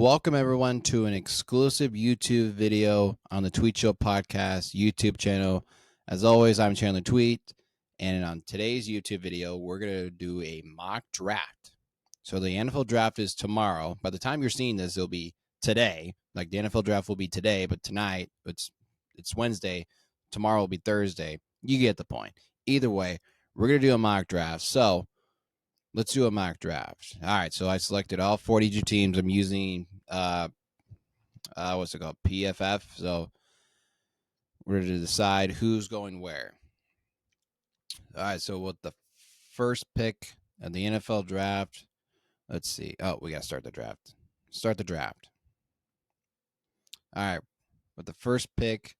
Welcome everyone to an exclusive YouTube video on the Tweet Show podcast YouTube channel. As always, I'm Chandler Tweet, and on today's YouTube video, we're going to do a mock draft. So the NFL draft is tomorrow. By the time you're seeing this, it'll be today. Like the NFL draft will be today, but tonight it's Wednesday. Tomorrow will be Thursday. You get the point. Either way, we're going to do a mock draft. So let's do a mock draft. All right, so I selected all 42 teams. I'm using what's it called? PFF. So we're going to decide who's going where. All right, so with the first pick of the NFL draft, let's see. Oh, we got to start the draft. Start the draft. All right, with the first pick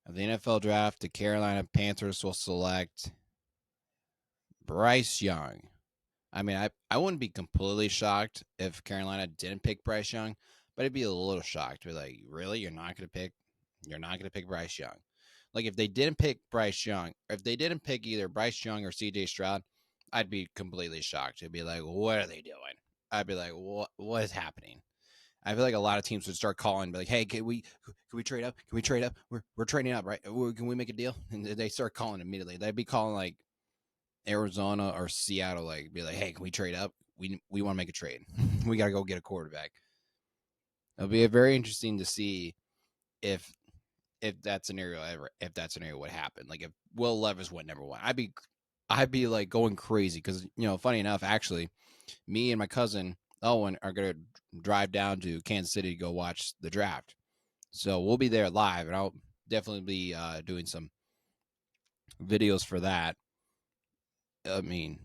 of the NFL draft, the Carolina Panthers will select Bryce Young. I mean, I wouldn't be completely shocked if Carolina didn't pick Bryce Young, but I'd be a little shocked. Be like, really? You're not gonna pick Bryce Young? Like if they didn't pick Bryce Young, or if they didn't pick either Bryce Young or CJ Stroud, I'd be completely shocked. It'd be like, what are they doing? I'd be like, what is happening? I feel like a lot of teams would start calling, and be like, hey, can we trade up? Can we trade up? We're trading up, right? Can we make a deal? And they start calling immediately. They'd be calling like Arizona or Seattle, like be like, hey, can we trade up? We want to make a trade. We got to go get a quarterback. It'll be very interesting to see if that scenario would happen. Like if Will Levis went number one, I'd be like going crazy because funny enough, actually, me and my cousin Owen are gonna drive down to Kansas City to go watch the draft. So we'll be there live, and I'll definitely be doing some videos for that. I mean,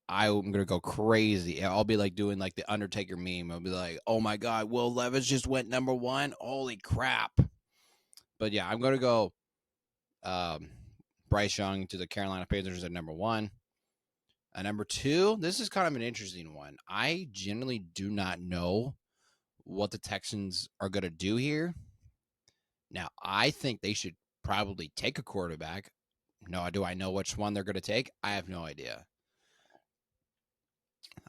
I'm gonna go crazy. I'll be like doing like the Undertaker meme. I'll be like, "Oh my God, Will Levis just went number one! Holy crap!" But yeah, I'm gonna go Bryce Young to the Carolina Panthers at number one. Number two, this is kind of an interesting one. I generally do not know what the Texans are gonna do here. Now, I think they should probably take a quarterback. No, do I know which one they're gonna take? I have no idea.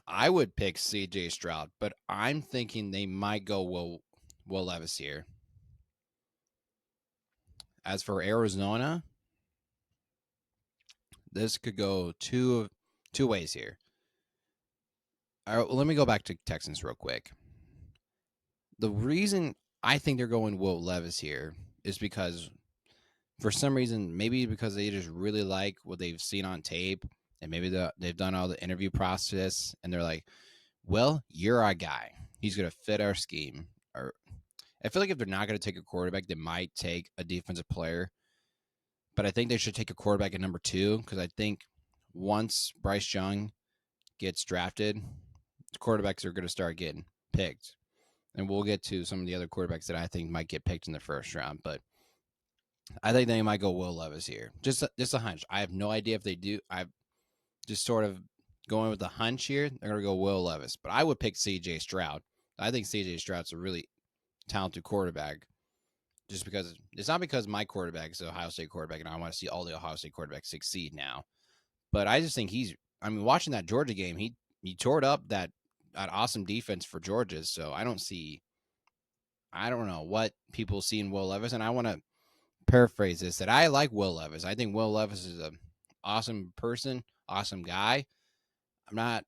I would pick CJ Stroud, but I'm thinking they might go Will Levis here. As for Arizona, this could go two ways here. All right, well, let me go back to Texans real quick. The reason I think they're going Will Levis here is because for some reason, maybe because they just really like what they've seen on tape, and maybe they've done all the interview process, and they're like, well, you're our guy. He's going to fit our scheme. Or I feel like if they're not going to take a quarterback, they might take a defensive player. But I think they should take a quarterback at number two because I think once Bryce Young gets drafted, quarterbacks are going to start getting picked. And we'll get to some of the other quarterbacks that I think might get picked in the first round. But I think they might go Will Levis here. Just a hunch. I have no idea if they do. I'm just sort of going with the hunch here. They're going to go Will Levis. But I would pick C.J. Stroud. I think C.J. Stroud's a really talented quarterback. Just because it's not because my quarterback is an Ohio State quarterback and I want to see all the Ohio State quarterbacks succeed now. But I just think watching that Georgia game, he tore it up that awesome defense for Georgia. So I don't know what people see in Will Levis. And I want to paraphrase this, that I like Will Levis. I think Will Levis is an awesome person, awesome guy. I'm not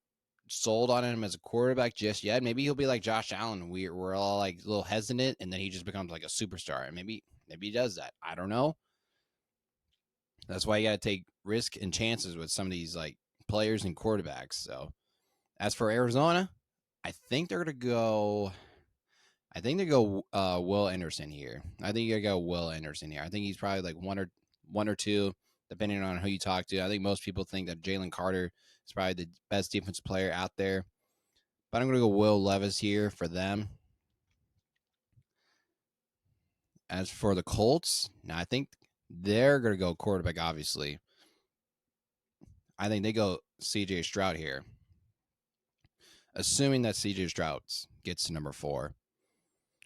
sold on him as a quarterback just yet. Maybe he'll be like Josh Allen. We're all like a little hesitant, and then he just becomes like a superstar. And maybe he does that. I don't know. That's why you got to take risk and chances with some of these like players and quarterbacks. So as for Arizona, I think they're gonna go. I think they go Will Anderson here. I think you gotta go Will Anderson here. I think he's probably like one or two, depending on who you talk to. I think most people think that Jalen Carter is probably the best defensive player out there. But I'm gonna go Will Levis here for them. As for the Colts, now I think they're gonna go quarterback, obviously. I think they go CJ Stroud here. Assuming that CJ Stroud gets to number 4.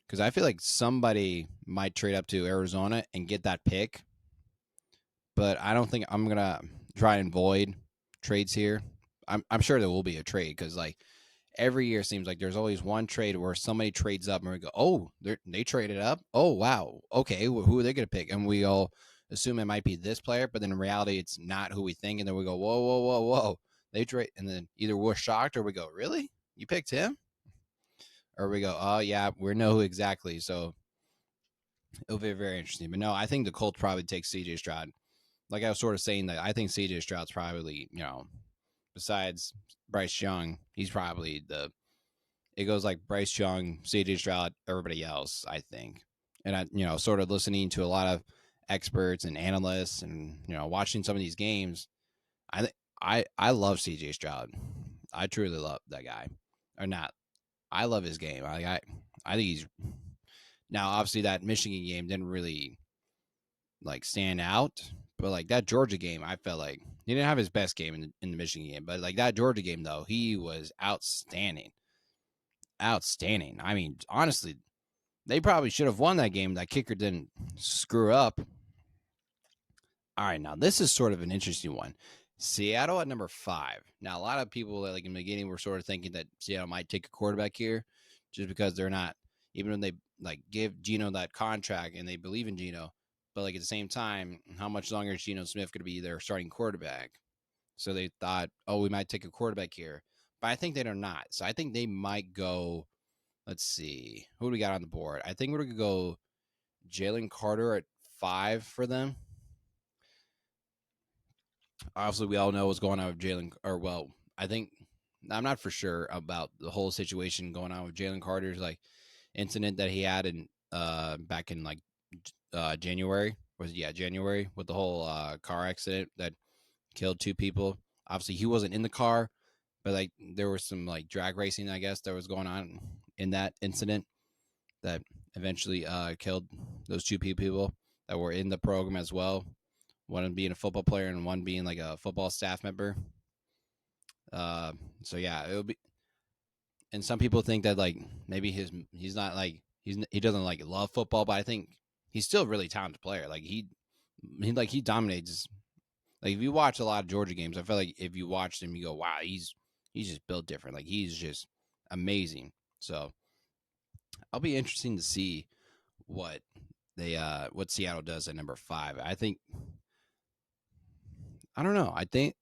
Because I feel like somebody might trade up to Arizona and get that pick. But I don't think I'm going to try and avoid trades here. I'm sure there will be a trade because, like, every year seems like there's always one trade where somebody trades up and we go, oh, they traded up. Oh, wow. Okay, who are they going to pick? And we all assume it might be this player, but then in reality, it's not who we think. And then we go, whoa, whoa, whoa, whoa. They trade, and then either we're shocked or we go, really? You picked him? Or we go, oh yeah, we know who exactly. So it'll be very interesting. But no, I think the Colts probably take CJ Stroud. Like I was sort of saying that I think CJ Stroud's probably, besides Bryce Young, he's probably it goes like Bryce Young, CJ Stroud, everybody else, I think. And sort of listening to a lot of experts and analysts and, watching some of these games, I love CJ Stroud. I truly love that guy. Or not. I love his game. I think he's now obviously that Michigan game didn't really like stand out, but like that Georgia game, I felt like he didn't have his best game in the Michigan game, but like that Georgia game though, he was outstanding. Outstanding. I mean, honestly, they probably should have won that game. That kicker didn't screw up. All right, now this is sort of an interesting one. Seattle at number 5. Now, a lot of people like in the beginning were sort of thinking that Seattle might take a quarterback here, just because they're not, even when they like give Geno that contract and they believe in Geno, but like at the same time, how much longer is Geno Smith going to be their starting quarterback? So they thought, oh, we might take a quarterback here, but I think they're not. So I think they might go. Let's see, who do we got on the board? I think we're going to go Jalen Carter at 5 for them. Obviously, we all know what's going on with Jalen. I think I'm not for sure about the whole situation going on with Jalen Carter's like incident that he had in back in like January. January with the whole car accident that killed 2 people. Obviously, he wasn't in the car, but like there was some like drag racing, I guess, that was going on in that incident that eventually killed those 2 people that were in the program as well. One being a football player and one being like a football staff member. So yeah, it would be. And some people think that like maybe he's not like he doesn't like love football, but I think he's still a really talented player. Like he dominates. Like if you watch a lot of Georgia games, I feel like if you watch him, you go, wow, he's just built different. Like he's just amazing. So I'll be interesting to see what what Seattle does at number 5. I don't know. I think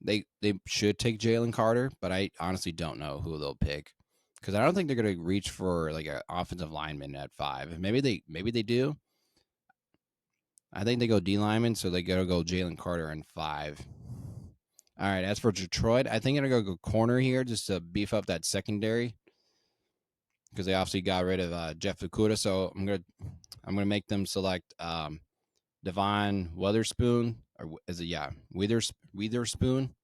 they should take Jalen Carter, but I honestly don't know who they'll pick because I don't think they're going to reach for like an offensive lineman at 5. Maybe they do. I think they go D lineman, so they got to go Jalen Carter in 5. All right. As for Detroit, I think I'm going to go corner here just to beef up that secondary because they obviously got rid of Jeff Okuda. So I'm gonna make them select Devon Witherspoon or is it Witherspoon?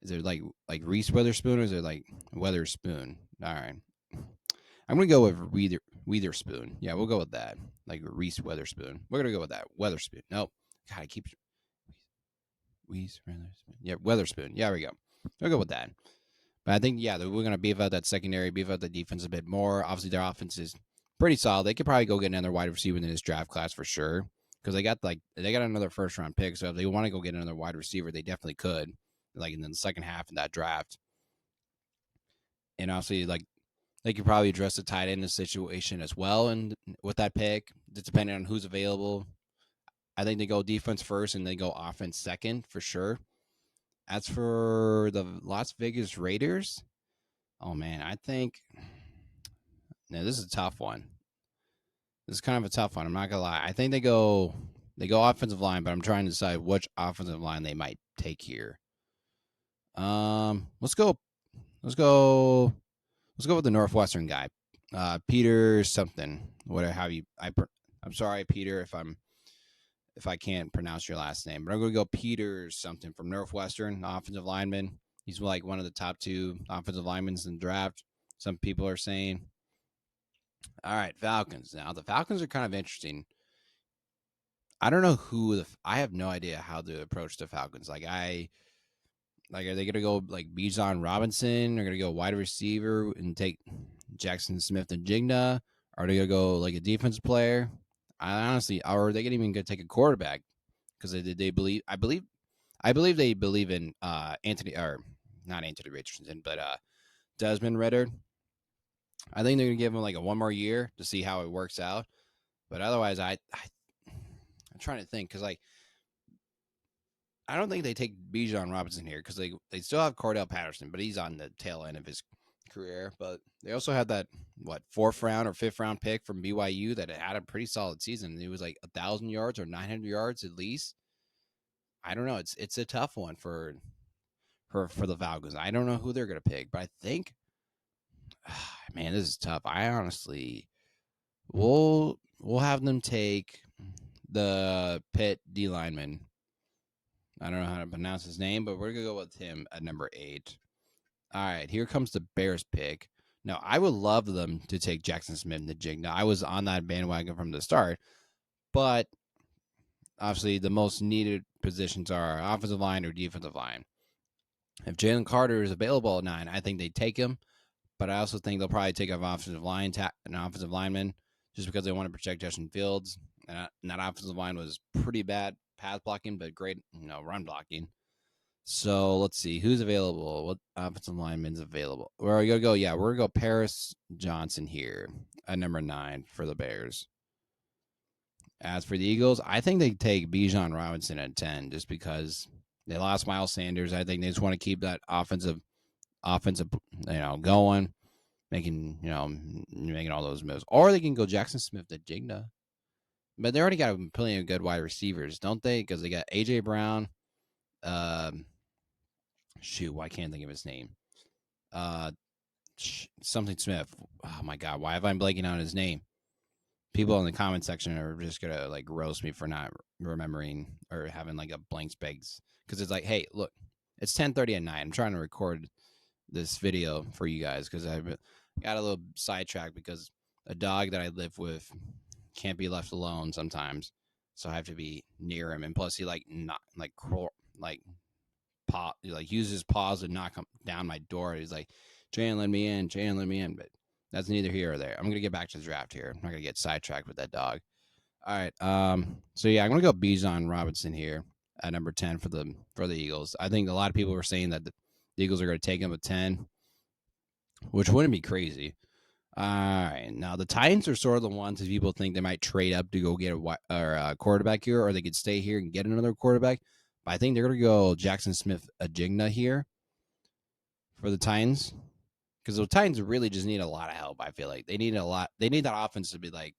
Is it like Reese Witherspoon or is it like Weatherspoon? All right. I'm going to go with Witherspoon. Yeah, we'll go with that. Like Reese Witherspoon. We're going to go with that. Weatherspoon. Nope. God, I keep. Reese Witherspoon. Yeah, Weatherspoon. Yeah, we go. We'll go with that. But I think, yeah, we're going to beef out that secondary, beef out the defense a bit more. Obviously, their offense is pretty solid. They could probably go get another wide receiver in this draft class for sure. Because they got another first round pick. So if they want to go get another wide receiver, they definitely could. Like in the second half of that draft. And obviously, like they could probably address the tight end situation as well. And with that pick, depending on who's available, I think they go defense first and they go offense second for sure. As for the Las Vegas Raiders, oh man, I think now this is a tough one. This is kind of a tough one. I'm not gonna lie. I think they go offensive line, but I'm trying to decide which offensive line they might take here. Let's go with the Northwestern guy, Peter something. Whatever have you? I'm sorry, Peter, if I can't pronounce your last name, but I'm going to go Peter something from Northwestern, offensive lineman. He's like one of the top 2 offensive linemen in the draft. Some people are saying. All right, Falcons. Now the Falcons are kind of interesting. I don't know I have no idea how to approach the Falcons. Are they gonna go like Bijan Robinson? Are gonna go wide receiver and take Jackson Smith and Jigna? Are they gonna go like a defensive player? I honestly, or are they even gonna take a quarterback? Because they believe, I believe they believe in Anthony or not Anthony Richardson, but Desmond Ritter. I think they're gonna give him like a one more year to see how it works out. But otherwise, I'm trying to think because like I don't think they take Bijan Robinson here because they still have Cordell Patterson, but he's on the tail end of his career. But they also had that fourth round or fifth round pick from BYU that had a pretty solid season. It was like 1,000 yards or 900 yards at least. I don't know. It's a tough one for the Falcons. I don't know who they're gonna pick, but I think, man, this is tough. I honestly, we'll have them take the Pitt D lineman. I don't know how to pronounce his name, but we're gonna go with him at number 8. All right, here comes the Bears pick. Now, I would love them to take Jackson Smith and the Jig. Now, I was on that bandwagon from the start, but obviously the most needed positions are offensive line or defensive line. If Jalen Carter is available at 9, I think they take him. But I also think they'll probably take an offensive lineman just because they want to protect Justin Fields. And that offensive line was pretty bad pass blocking, but great, run blocking. So let's see who's available. What offensive lineman's available? We're gonna go. Yeah, we're gonna go Paris Johnson here at number 9 for the Bears. As for the Eagles, I think they take Bijan Robinson at 10 just because they lost Miles Sanders. I think they just want to keep that offensive, going, making all those moves. Or they can go Jackson Smith to Jigna. But they already got plenty of good wide receivers, don't they? Because they got AJ Brown. Why can't I think of his name? Something Smith. Oh my God, why have I blanking on his name? People in the comment section are just gonna like roast me for not remembering or having like a blank space because it's like, hey, look, it's 10:30 at night. I'm trying to record this video for you guys because I got a little sidetracked because a dog that I live with can't be left alone sometimes, so I have to be near him. And plus, he uses his paws to knock down my door. He's like, Jalen, let me in. Jalen, let me in. But that's neither here or there. I'm gonna get back to the draft here. I'm not gonna get sidetracked with that dog. All right. So yeah, I'm gonna go Bijan Robinson here at number 10 for the Eagles. I think a lot of people were saying that the Eagles are going to take him at 10, which wouldn't be crazy. All right. Now, the Titans are sort of the ones that people think they might trade up to go get a quarterback here, or they could stay here and get another quarterback. But I think they're going to go Jackson Smith Ajigna here for the Titans because the Titans really just need a lot of help. I feel like they need that offense to be like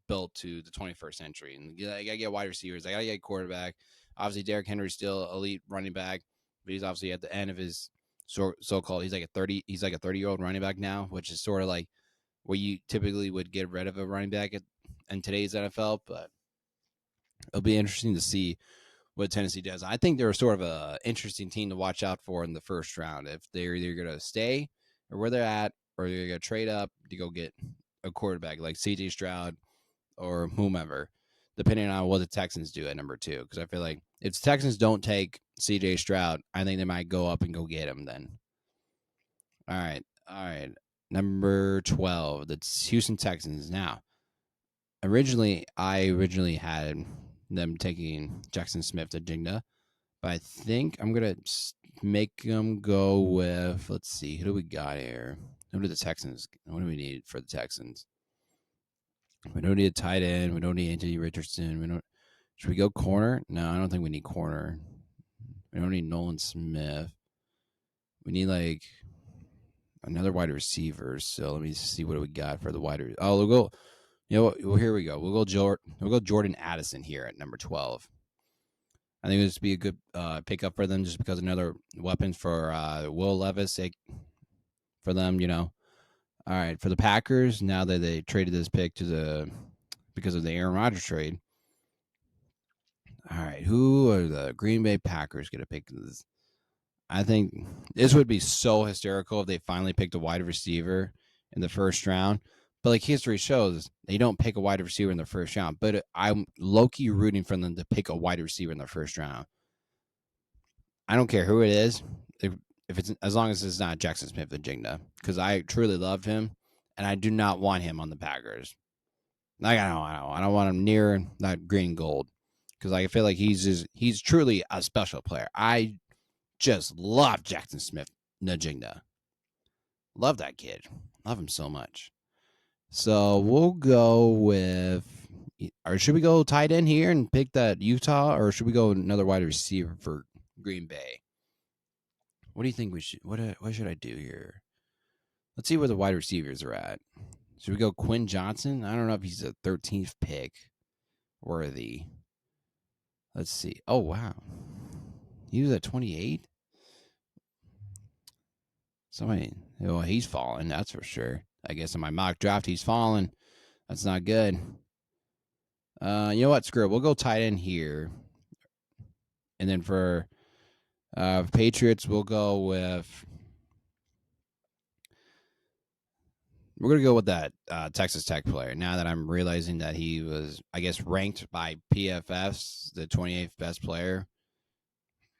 built to the 21st century. And you got to get wide receivers. They got to get quarterback. Obviously, Derrick Henry's still elite running back, but he's obviously at the end of his so-called. He's like a 30-year-old running back now, which is sort of like where you typically would get rid of a running back in today's NFL. But it'll be interesting to see what Tennessee does. I think they're sort of a interesting team to watch out for in the first round. If they're either going to stay or where they're at, or they're going to trade up to go get a quarterback like C.J. Stroud or whomever, depending on what the Texans do at number 2. Because I feel like if the Texans don't take C.J. Stroud, I think they might go up and go get him then. All right. Number 12, the Houston Texans. Now, I originally had them taking Jackson Smith to Jigna, but I think I'm going to make them go with, let's see, who do we got here? What do we need for the Texans? We don't need a tight end. We don't need Anthony Richardson. Should we go corner? No, I don't think we need corner. We don't need Nolan Smith. We need like another wide receiver. So let me see what we got for the wide receiver. Oh, we'll go. Well, here we go. We'll go Jordan Addison here at number 12. I think this would be a good pickup for them just because another weapon for Will Levis for them, All right, for the Packers, now that they traded this pick because of the Aaron Rodgers trade. All right, who are the Green Bay Packers going to pick this? I think this would be so hysterical if they finally picked a wide receiver in the first round. But like history shows, they don't pick a wide receiver in the first round. But I'm low-key rooting for them to pick a wide receiver in the first round. I don't care who it is, if it's as long as it's not Jackson Smith and Jigna, because I truly love him, and I do not want him on the Packers. Like I don't want him near that green gold, because I feel like he's truly a special player. I just love Jackson Smith Najigna. Love that kid. Love him so much. So we'll go with, or should we go tight end here and pick that Utah, or should we go another wide receiver for Green Bay? What do you think we should? What should I do here? Let's see where the wide receivers are at. Should we go Quinn Johnson? I don't know if he's a 13th pick worthy. Let's see. Oh wow, he was at 28. Somebody, well, he's falling. That's for sure. I guess in my mock draft, he's falling. That's not good. You know what? Screw it. We'll go tight end here, and then for Patriots, we'll go with. We're gonna go with that Texas Tech player. Now that I'm realizing that he was, I guess, ranked by PFF's the 28th best player,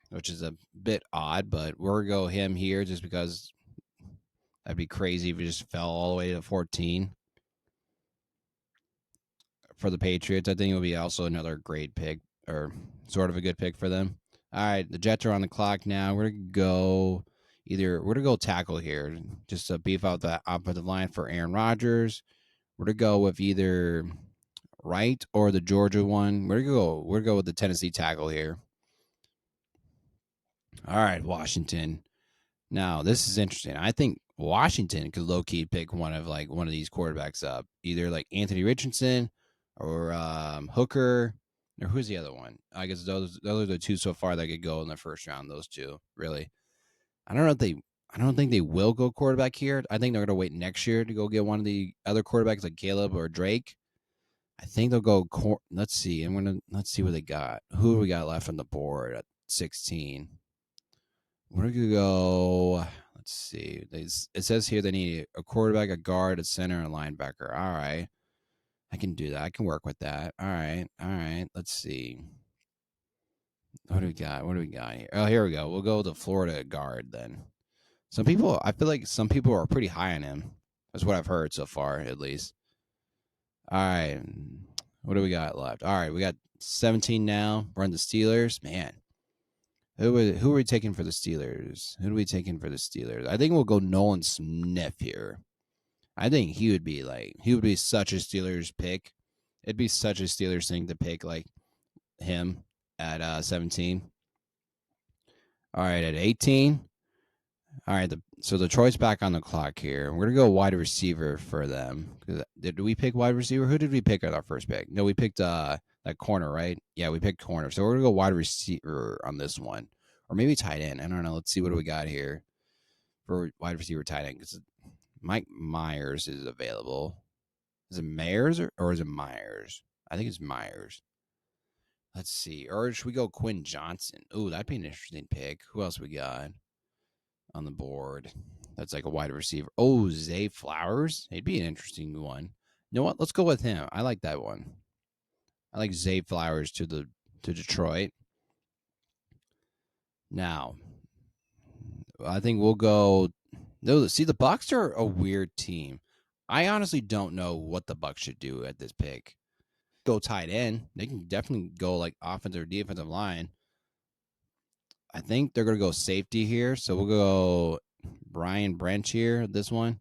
which is a bit odd, but we're gonna go him here just because that'd be crazy if he just fell all the way to 14 for the Patriots. I think it would be also another great pick, or sort of a good pick for them. All right, the Jets are on the clock now. We're gonna go tackle here, just to beef out the offensive line for Aaron Rodgers. We're gonna go with either Wright or the Georgia one. We're gonna go with the Tennessee tackle here. All right, Washington. Now this is interesting. I think Washington could low key pick one of these quarterbacks up, either like Anthony Richardson or Hooker, or who's the other one? I guess those are the two so far that could go in the first round. Those two, really. I don't know if they. I don't think they will go quarterback here. I think they're going to wait next year to go get one of the other quarterbacks like Caleb or Drake. I think they'll go. Let's see. Let's see what they got. Who do we got left on the board at 16? We're gonna go. Let's see. It says here they need a quarterback, a guard, a center, and a linebacker. All right, I can do that. I can work with that. All right, all right. Let's see. What do we got? What do we got here? Oh, here we go. We'll go with the Florida guard then. I feel like some people are pretty high on him. That's what I've heard so far, at least. All right. What do we got left? All right, we got 17 now. We're on the Steelers. Man, who are we taking for the Steelers? Who are we taking for the Steelers? I think we'll go Nolan Smith here. I think he would be such a Steelers pick. It'd be such a Steelers thing to pick like him at 17. All right, at 18. All right, so the choice back on the clock here. We're gonna go wide receiver for them. Did we pick wide receiver? Who did we pick at our first pick? No, we picked that corner, right? Yeah, we picked corner. So we're gonna go wide receiver on this one, or maybe tight end. I don't know. Let's see what do we got here for wide receiver tight end. Because Mike Myers is available. Is it Myers or is it Myers? I think it's Myers. Let's see. Or should we go Quinn Johnson? Ooh, that'd be an interesting pick. Who else we got on the board? That's like a wide receiver. Oh, Zay Flowers. He'd be an interesting one. You know what? Let's go with him. I like that one. I like Zay Flowers to Detroit. Now, I think we'll go. No, see, the Bucs are a weird team. I honestly don't know what the Bucs should do at this pick. Go tight end. They can definitely go like offensive or defensive line. I think they're gonna go safety here, so we'll go Brian Branch here. This one.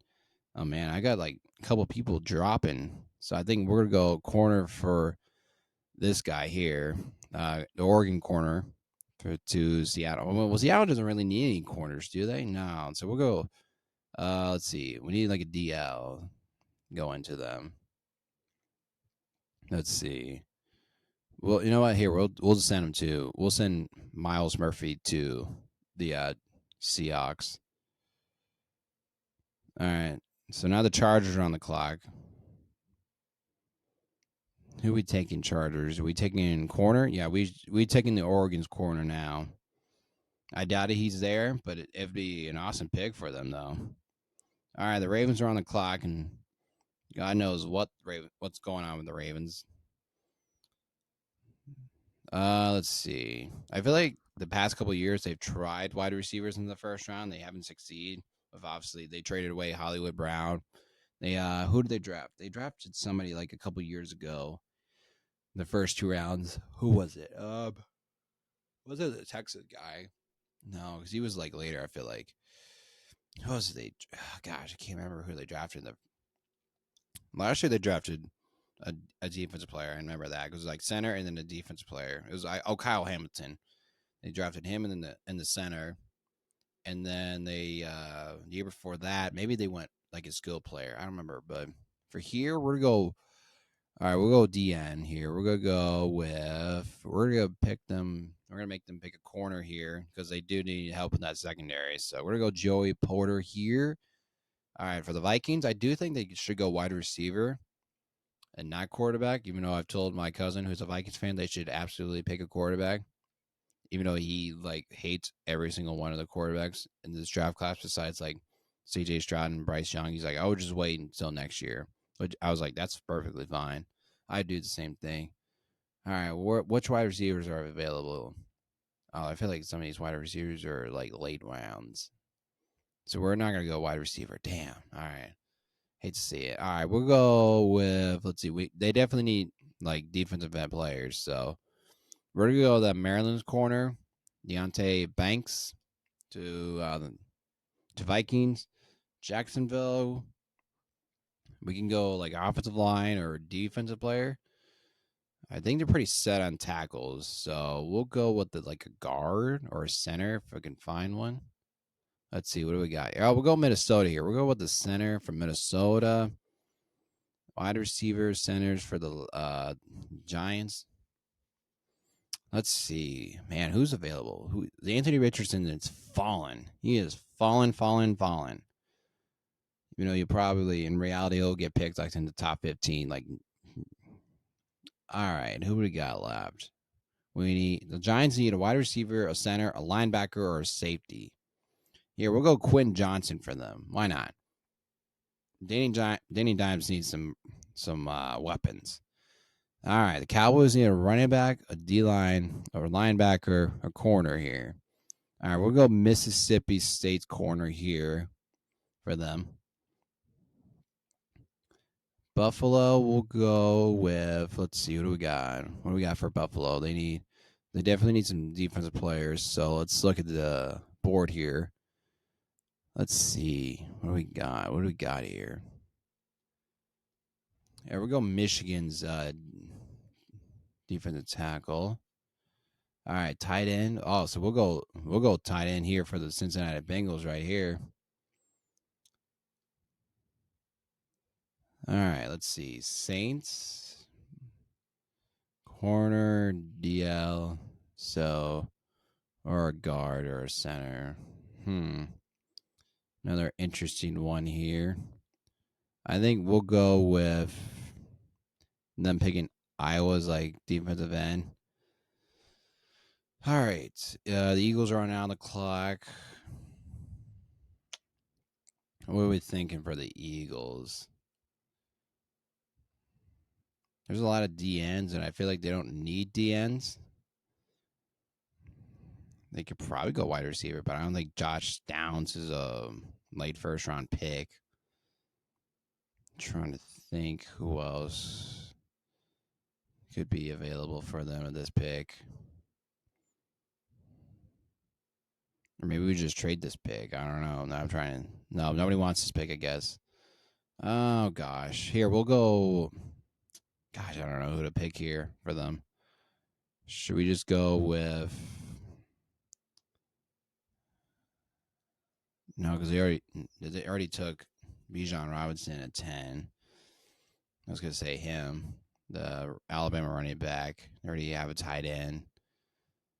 Oh man, I got like a couple people dropping, so I think we're gonna go corner for this guy here, the Oregon corner to Seattle. Well, Seattle doesn't really need any corners, do they? No. So we'll go. Let's see. We need like a DL going to them. Let's see. Well, you know what? Here we'll just send him to. We'll send Miles Murphy to the Seahawks. All right. So now the Chargers are on the clock. Who are we taking Chargers? Are we taking corner? Yeah, we taking the Oregon's corner now. I doubt he's there, but it'd be an awesome pick for them though. All right, the Ravens are on the clock, and God knows what's going on with the Ravens. Let's see. I feel like the past couple of years they've tried wide receivers in the first round. They haven't succeeded. Obviously, they traded away Hollywood Brown. They who did they draft? They drafted somebody like a couple years ago. In the first two rounds. Who was it? Was it the Texas guy? No, because he was like later. I feel like. Who was they? Oh, gosh, I can't remember who they drafted. Last year they drafted a defensive player. I remember that. It was like center and then a defensive player. It was Kyle Hamilton. They drafted him in the center, and then they the year before that maybe they went like a skill player. I don't remember, but for here we're gonna go. All right, we'll go DN here. We're gonna pick them. We're gonna make them pick a corner here because they do need help in that secondary. So we're gonna go Joey Porter here. All right, for the Vikings, I do think they should go wide receiver and not quarterback. Even though I've told my cousin, who's a Vikings fan, they should absolutely pick a quarterback. Even though he like hates every single one of the quarterbacks in this draft class, besides like C.J. Stroud and Bryce Young, he's like, I would just wait until next year. Which I was like, that's perfectly fine. I do the same thing. All right, which wide receivers are available? Oh, I feel like some of these wide receivers are like late rounds, so we're not gonna go wide receiver. Damn. All right. Hate to see it. All right, we'll go with let's see. They definitely need like defensive end players, so we're gonna go the Maryland's corner, Deontay Banks to Vikings, Jacksonville. We can go like offensive line or defensive player. I think they're pretty set on tackles, so we'll go with like a guard or a center if I can find one. Let's see, what do we got? Oh, we'll go Minnesota here. We'll go with the center from Minnesota. Wide receivers, centers for the Giants. Let's see, man, who's available? Anthony Richardson is fallen. He is fallen. You know, you probably in reality he'll get picked like in the top 15. Like, all right, who we got left? The Giants need a wide receiver, a center, a linebacker, or a safety. Here, we'll go Quinn Johnson for them. Why not? Danny Dimes needs some weapons. All right, the Cowboys need a running back, a D line, or a linebacker, a corner here. All right, we'll go Mississippi State's corner here for them. Buffalo, we'll go with. Let's see, what do we got? What do we got for Buffalo? They definitely need some defensive players. So let's look at the board here. Let's see, what do we got? What do we got here? Here we go. Michigan's defensive tackle. All right, tight end. Oh, so we'll go tight end here for the Cincinnati Bengals right here. All right, let's see. Saints corner DL. So or a guard or a center. Another interesting one here. I think we'll go with them picking Iowa's like defensive end. All right. The Eagles are on out the clock. What are we thinking for the Eagles? There's a lot of DNs, and I feel like they don't need DNs. They could probably go wide receiver, but I don't think Josh Downs is a late first round pick. I'm trying to think who else could be available for them at this pick. Or maybe we just trade this pick. I don't know. No, I'm trying. No, nobody wants this pick, I guess. Oh, gosh. Here, we'll go. Gosh, I don't know who to pick here for them. Should we just go with. No, because they already took Bijan Robinson at 10. I was going to say him, the Alabama running back. They already have a tight end.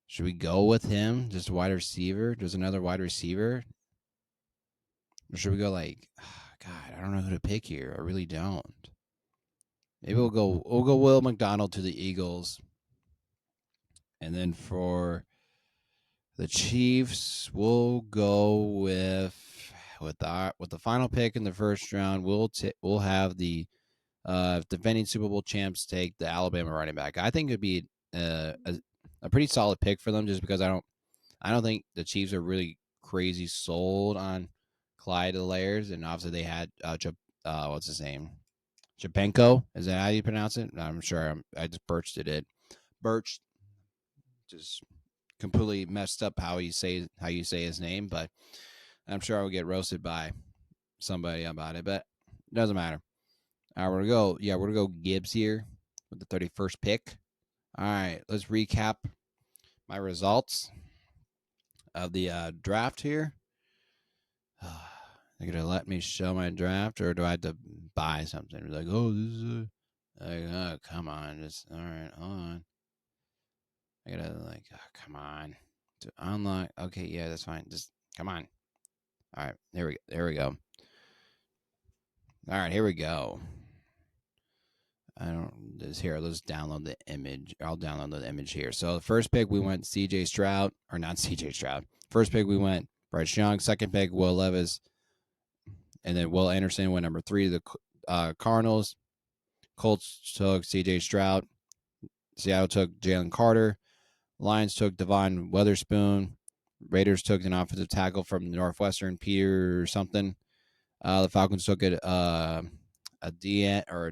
Should we go with him? Just a wide receiver? Just another wide receiver? Or should we go like, God, I don't know who to pick here. I really don't. Maybe we'll go Will McDonald to the Eagles. And then for the Chiefs, we'll go with the final pick in the first round. We'll have the defending Super Bowl champs take the Alabama running back. I think it'd be a pretty solid pick for them, just because I don't think the Chiefs are really crazy sold on Clyde Layers, and obviously they had what's his name, Chapenko. Is that how you pronounce it? I'm sure I just birched it. Birch just completely messed up how you say his name, but I'm sure I will get roasted by somebody about it, but it doesn't matter. All right, we're gonna go. Yeah, we're gonna go Gibbs here with the 31st pick. All right, let's recap my results of the draft here. They're gonna let me show my draft, or do I have to buy something? Like, oh, this is like, oh, come on, just all right, hold on. I gotta like, oh, come on, to unlock. Okay, yeah, that's fine. Just come on. All right, there we go. All right, here we go. I don't this here. Let's download the image. I'll download the image here. So the first pick we went C.J. Stroud, or not C.J. Stroud. First pick we went Bryce Young. Second pick Will Levis, and then Will Anderson went number 3 to the Cardinals. Colts took C.J. Stroud. Seattle took Jalen Carter. Lions took Devon Witherspoon. Raiders took an offensive tackle from Northwestern, Peter something. The Falcons took a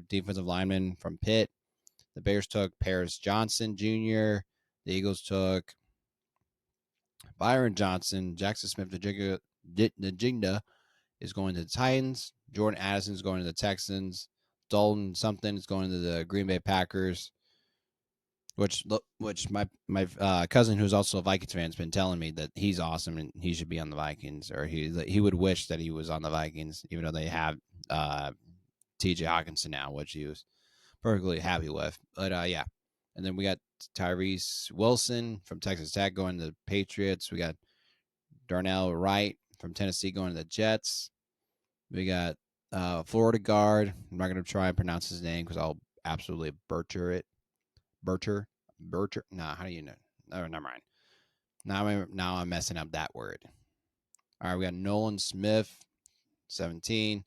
defensive lineman from Pitt. The Bears took Paris Johnson Jr. The Eagles took Byron Johnson. Jackson Smith Njigba is going to the Titans. Jordan Addison is going to the Texans. Dalton something is going to the Green Bay Packers. Which my cousin, who's also a Vikings fan, has been telling me that he's awesome and he should be on the Vikings, or he would wish that he was on the Vikings, even though they have T.J. Hawkinson now, which he was perfectly happy with. But yeah, and then we got Tyrese Wilson from Texas Tech going to the Patriots. We got Darnell Wright from Tennessee going to the Jets. We got Florida guard. I'm not going to try and pronounce his name because I'll absolutely butcher it. Berter. Nah, how do you know? Oh, never mind. Now I'm messing up that word. All right, we got Nolan Smith, 17.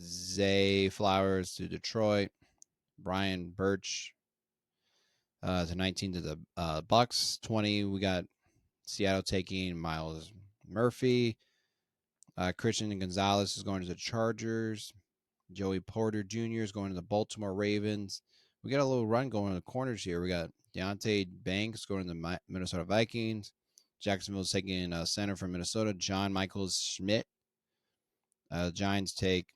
Zay Flowers to Detroit. Brian Birch to 19 to the Bucks. 20. We got Seattle taking Miles Murphy. Christian Gonzalez is going to the Chargers. Joey Porter Jr. is going to the Baltimore Ravens. We got a little run going in the corners here. We got Deontay Banks going to the Minnesota Vikings. Jacksonville's taking a center from Minnesota, John Michaels Schmidt. The Giants take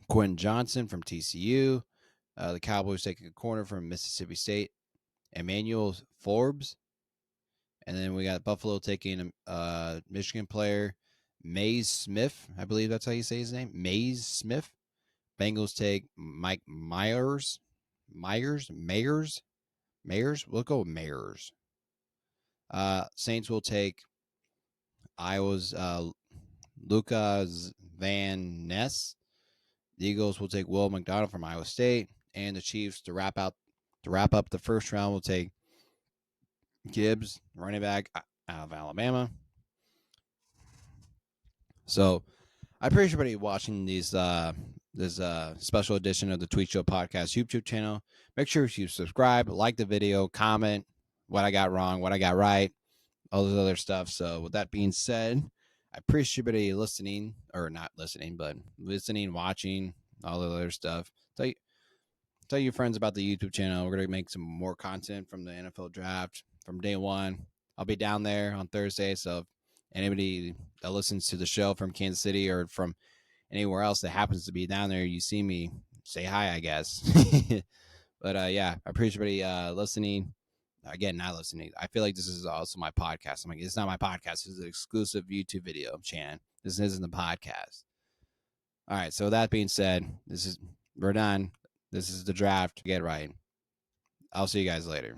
Quentin Johnson from TCU. The Cowboys taking a corner from Mississippi State, Emmanuel Forbes. And then we got Buffalo taking a Michigan player, Maze Smith. I believe that's how you say his name, Maze Smith. Bengals take Mike Myers. We'll go with Mayers. Saints will take Iowa's Lucas Van Ness. The Eagles will take Will McDonald from Iowa State, and the Chiefs to wrap up the first round will take Gibbs, running back out of Alabama. So I appreciate everybody watching this special edition of the Tweet Show Podcast YouTube channel. Make sure you subscribe, like the video, comment what I got wrong, what I got right, all this other stuff. So with that being said, I appreciate everybody listening, or not listening, but listening, watching, all the other stuff. Tell your friends about the YouTube channel. We're going to make some more content from the NFL draft from day one. I'll be down there on Thursday, so if anybody that listens to the show from Kansas City or from anywhere else that happens to be down there, you see me, say hi, I guess. But yeah, I appreciate everybody listening. Again, not listening. I feel like this is also my podcast. I'm like, it's not my podcast. This is an exclusive YouTube video, Chan. This isn't the podcast. All right, so that being said, we're done. This is the draft. Get right. I'll see you guys later.